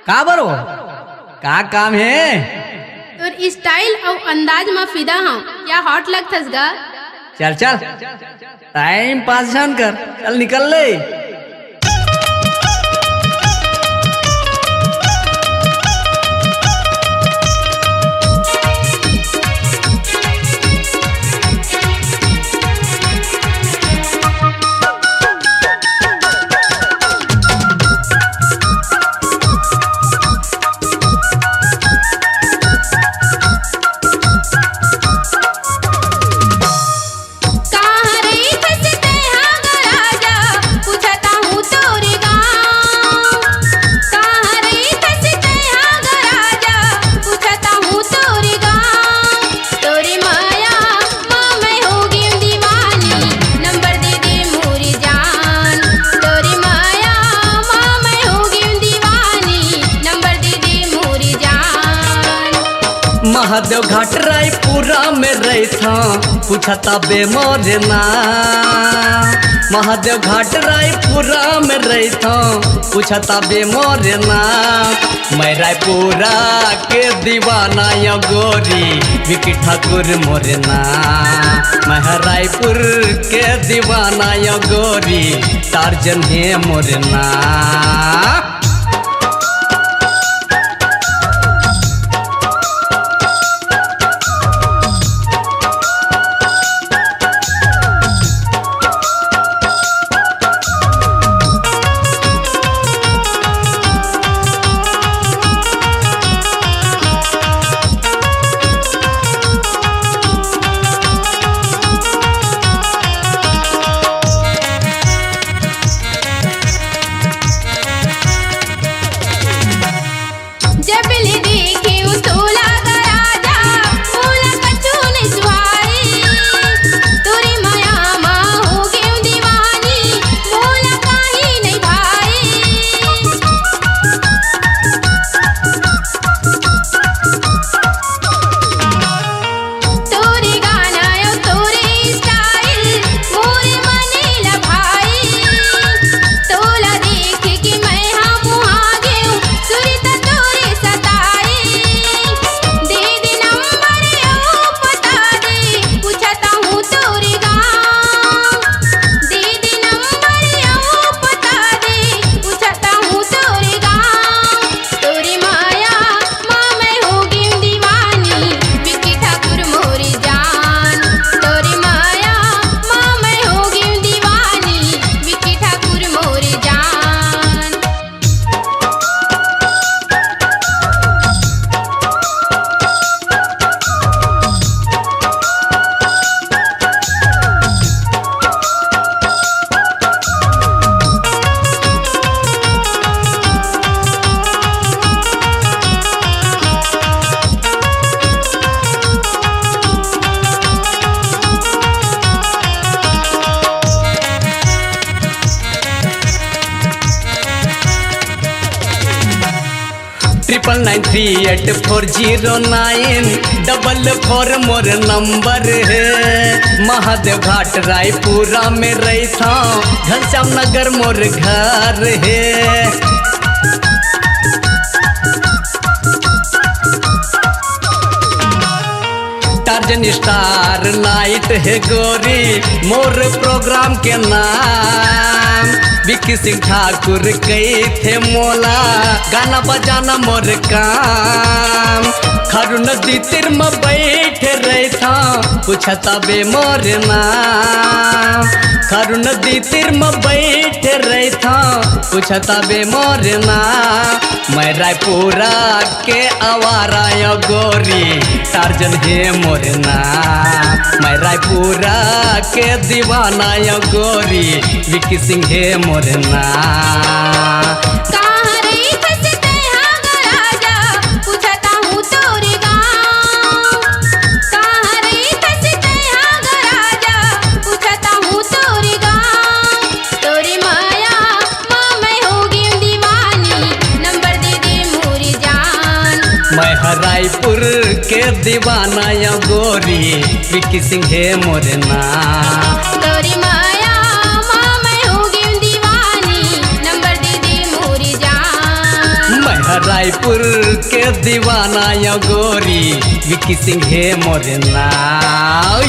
का बरो का काम है? तोर स्टाइल और अंदाज में फिदा हूँ। क्या हॉट लगथस गा? चल चल टाइम पास जान कर, चल निकल ले। महादेव घाट रायपुरा में रहता पूछता बेमोर ना। महादेव घाट रायपुरा में रहता पूछता बेमोर ना। मैं रायपुरा के दीवाना या गोरी विकी ठाकुर मोरना। मैं रायपुर के दीवाना या गोरी टार्जन है मोरना। ट्रिपल 93840944 मोर नंबर है। महादेव घाट रायपुरा में रहता घनश्याम नगर मोर घर है। टार्जन स्टार नाइट है गोरी मोर प्रोग्राम के नाम। विकी सिंह ठाकुर कई थे मोला गाना बजाना मोर काम। खरु नदी तिर में बैठे रहता पूछता बेमोर ना। खरु नदी तिर में बैठे रहता पूछता बेमोर ना। मैं रायपुरा के आवारा या गोरी टार्जन है मोरना। मैं रायपुरा के दीवाना या गोरी विकी सिंह है मोरना। रायपुर के दीवाना या गोरी विकी सिंह है मोरना। तोरी माया माँ मैं होगी दीवानी, नंबर दे दे मोरी जान। मैं रायपुर के दीवाना या गोरी विकी सिंह है मोरे नाम।